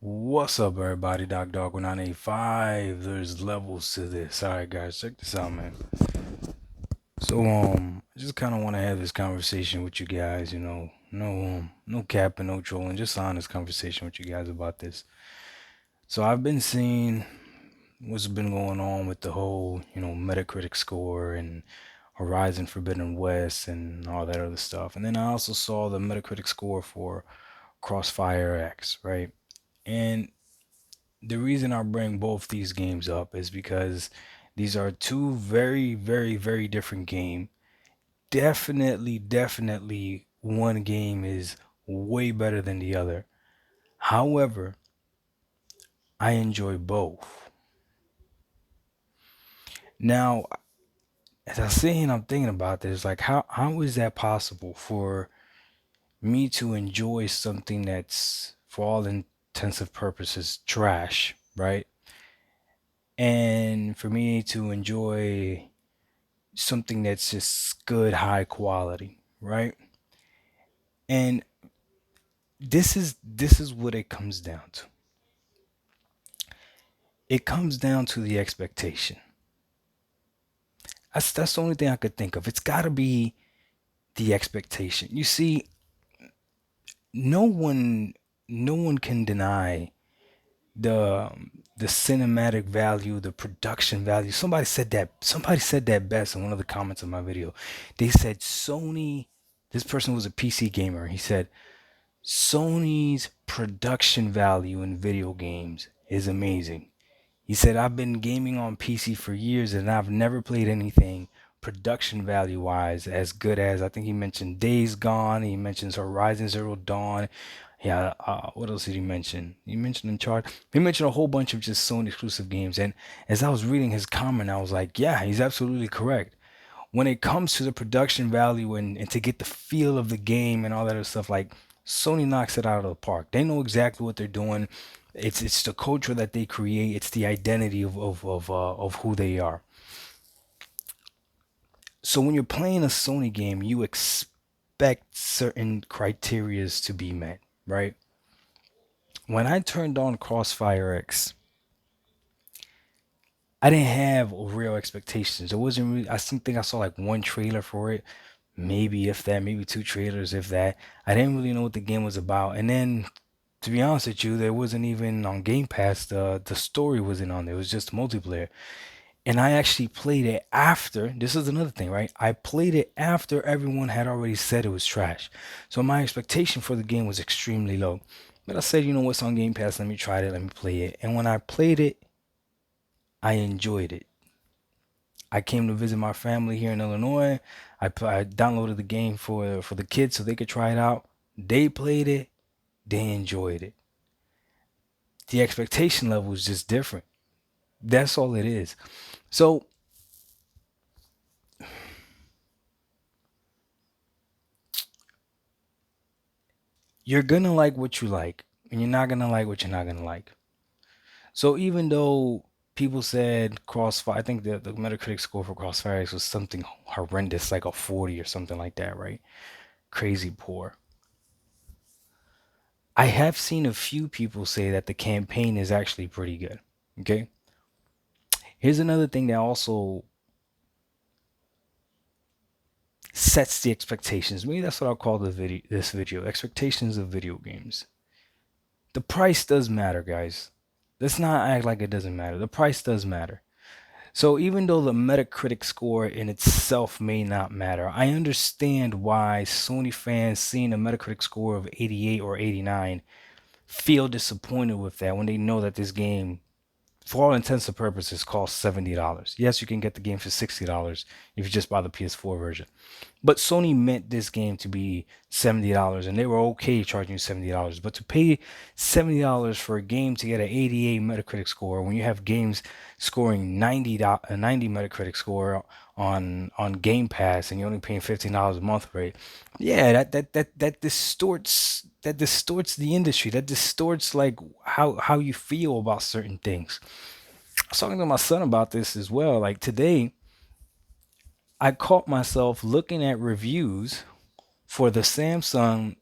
What's up, everybody? Dog 985. There's levels to this. All right, guys, check this out, man. I just kind of want to have this conversation with you guys. No capping, no trolling, just honest conversation with you guys about this. So I've been seeing what's been going on with the whole, Metacritic score and Horizon Forbidden West and all that other stuff. And then I also saw the Metacritic score for Crossfire X, right? And the reason I bring both these games up is because these are two very, very, very different games. Definitely one game is way better than the other. However, I enjoy both. Now, as I sit here and I'm thinking about this, like how is that possible for me to enjoy something that's for all intensive purposes trash, right? And for me to enjoy something that's just good, high quality, right? And this is what it comes down to. It comes down to the expectation. That's the only thing I could think of. It's got to be the expectation. You see, no one no one can deny the the cinematic value, the production value. Somebody said that best in one of the comments of my video. They said Sony, this person was a PC gamer. He said Sony's production value in video games is amazing. He said, I've been gaming on PC for years and I've never played anything production value wise as good as, I think he mentioned Days Gone. He mentions Horizon Zero Dawn. Yeah, what else did he mention? He mentioned Uncharted. He mentioned a whole bunch of just Sony exclusive games. And as I was reading his comment, I was like, yeah, he's absolutely correct when it comes to the production value and to get the feel of the game and all that other stuff, like Sony knocks it out of the park. They know exactly what they're doing. It's the culture that they create. It's the identity of who they are. So when you're playing a Sony game, you expect certain criterias to be met, right? When I turned on Crossfire X, I didn't have real expectations. It wasn't really, I think I saw like one trailer for it, maybe if that, maybe two trailers if that. I didn't really know what the game was about. And then to be honest with you, there wasn't even on Game Pass, the story wasn't on there. It was just multiplayer. And I actually played it after. This is another thing, right? I played it after everyone had already said it was trash. So my expectation for the game was extremely low. But I said, you know what's on Game Pass? Let me try it. Let me play it. And when I played it, I enjoyed it. I came to visit my family here in Illinois. I downloaded the game for the kids so they could try it out. They played it. They enjoyed it. The expectation level is just different. That's all it is. So you're gonna like what you like, and you're not gonna like what you're not gonna like. So even though people said Crossfire, I think the Metacritic score for Crossfire was something horrendous, like a 40 or something like that, right? Crazy poor. I have seen a few people say that the campaign is actually pretty good. Okay. Here's another thing that also sets the expectations. Maybe that's what I'll call this video, expectations of video games. The price does matter, guys. Let's not act like it doesn't matter. The price does matter. So even though the Metacritic score in itself may not matter, I understand why Sony fans seeing a Metacritic score of 88 or 89 feel disappointed with that when they know that this game, for all intents and purposes, costs $70. Yes, you can get the game for $60 if you just buy the PS4 version. But Sony meant this game to be $70 and they were okay charging you $70. But to pay $70 for a game to get an 88 Metacritic score when you have games scoring 90 Metacritic score on Game Pass and you're only paying $15 a month for it, yeah, that distorts the industry. That distorts like how you feel about certain things. I was talking to my son about this as well. Like today, I caught myself looking at reviews for the Samsung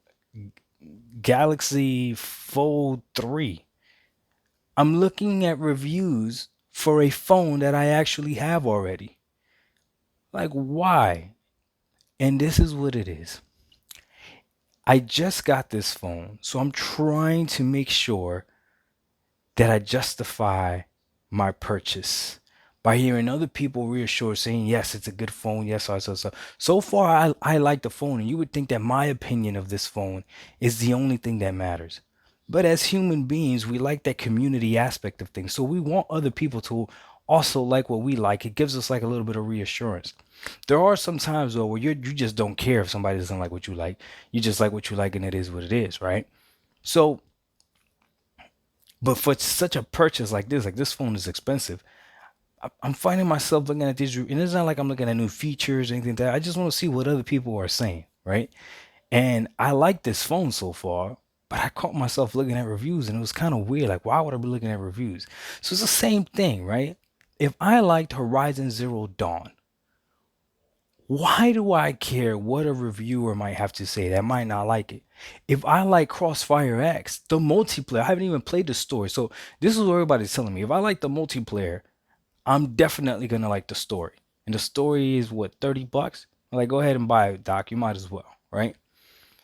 Galaxy Fold 3. I'm looking at reviews for a phone that I actually have already. Like, why? And this is what it is. I just got this phone, so I'm trying to make sure that I justify my purchase by hearing other people reassure saying, yes, it's a good phone. Yes, so far, I like the phone, and you would think that my opinion of this phone is the only thing that matters. But as human beings, we like that community aspect of things. So we want other people to also like what we like. It gives us like a little bit of reassurance. There are some times though where you just don't care if somebody doesn't like what you like. You just like what you like, and it is what it is, right? So, but for such a purchase like this phone is expensive. I'm finding myself looking at these, and it's not like I'm looking at new features or anything like that. I just want to see what other people are saying, right? And I like this phone so far, but I caught myself looking at reviews, and it was kind of weird. Like, why would I be looking at reviews? So it's the same thing, right? If I liked Horizon Zero Dawn, why do I care what a reviewer might have to say that might not like it? If I like Crossfire X, the multiplayer, I haven't even played the story. So this is what everybody's telling me. If I like the multiplayer, I'm definitely gonna like the story. And the story is what, $30? Like, go ahead and buy it, Doc. You might as well, right?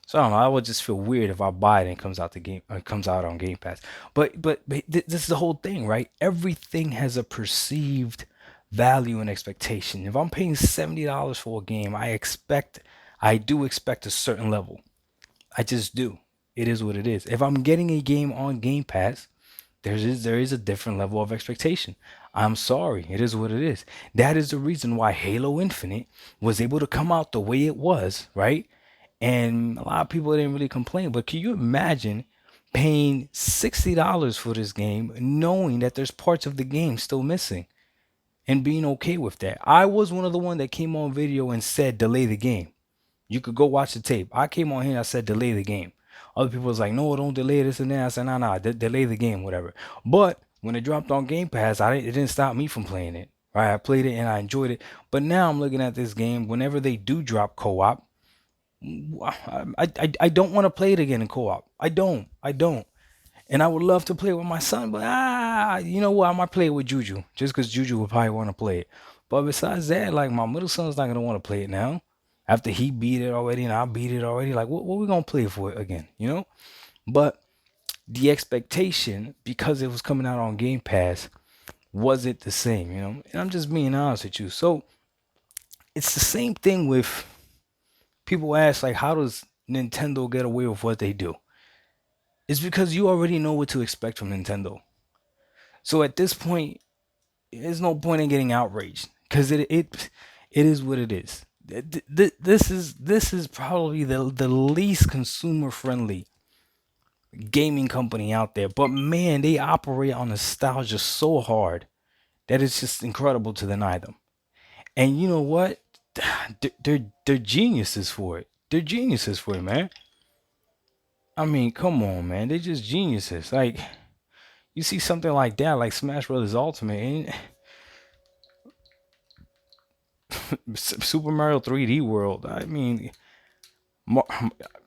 So I don't know. I would just feel weird if I buy it and it comes out the game, comes out on Game Pass. But this is the whole thing, right? Everything has a perceived value and expectation. If I'm paying $70 for a game, I do expect a certain level. I just do. It is what it is. If I'm getting a game on Game Pass, there is a different level of expectation. I'm sorry, it is what it is. That is the reason why Halo Infinite was able to come out the way it was, right? And a lot of people didn't really complain. But can you imagine paying $60 for this game, knowing that there's parts of the game still missing, and being okay with that? I was one of the one that came on video and said delay the game. You could go watch the tape. I came on here and I said delay the game. Other people was like, no, don't delay this and that. I said, nah, delay the game, whatever. But when it dropped on Game Pass, it didn't stop me from playing it. Right, I played it and I enjoyed it. But now I'm looking at this game. Whenever they do drop co-op, I don't want to play it again in co-op. I don't. And I would love to play with my son, but you know what? I might play it with Juju just because Juju would probably want to play it. But besides that, like my middle son's not gonna want to play it now. After he beat it already and I beat it already, like what we gonna play for again? You know? But the expectation, because it was coming out on Game Pass, was it the same? You know? And I'm just being honest with you. So it's the same thing with people ask like, how does Nintendo get away with what they do? It's because you already know what to expect from Nintendo. So at this point, there's no point in getting outraged because it is what it is. This is probably the least consumer friendly gaming company out there. But man, they operate on nostalgia so hard that it's just incredible to deny them. And you know what? They're geniuses for it. They're geniuses for it, man. I mean, come on, man. They're just geniuses. Like you see something like that, like Smash Brothers Ultimate, and Super Mario 3D World. I mean,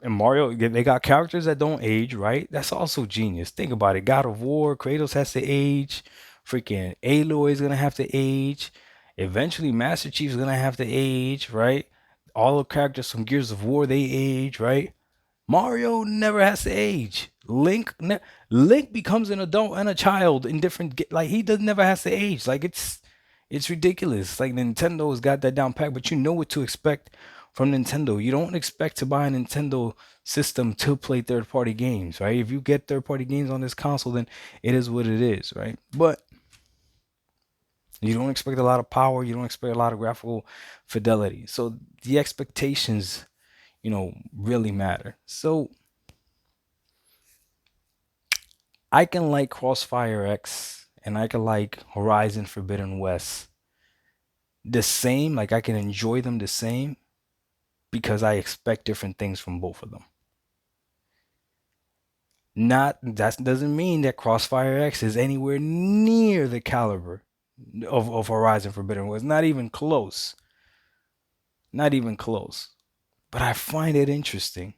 and Mario, they got characters that don't age, right? That's also genius. Think about it. God of War, Kratos has to age. Freaking Aloy is gonna have to age. Eventually, Master Chief's gonna have to age, right? All the characters from Gears of War, they age, right? Mario never has to age. Link becomes an adult and a child in different like he does never has to age. Like it's ridiculous. Like Nintendo's got that down pat, but you know what to expect from Nintendo. You don't expect to buy a Nintendo system to play third party games, right? If you get third party games on this console, then it is what it is, right? But you don't expect a lot of power, you don't expect a lot of graphical fidelity. So the expectations, really matter. So I can like Crossfire X and I can like Horizon Forbidden West the same, like I can enjoy them the same because I expect different things from both of them. Not that doesn't mean that Crossfire X is anywhere near the caliber of Horizon Forbidden West. Not even close. Not even close. But I find it interesting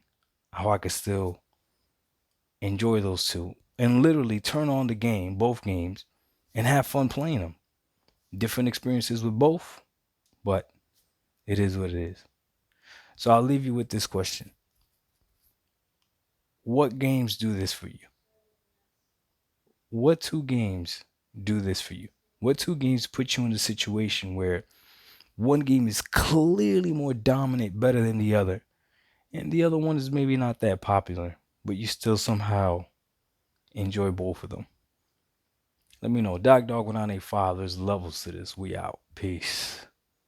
how I could still enjoy those two and literally turn on the game, both games, and have fun playing them. Different experiences with both, but it is what it is. So I'll leave you with this question. What games do this for you? What two games do this for you? What two games put you in a situation where one game is clearly more dominant, better than the other, and the other one is maybe not that popular, but you still somehow enjoy both of them? Let me know. Dog 1985, there's levels to this. We out. Peace.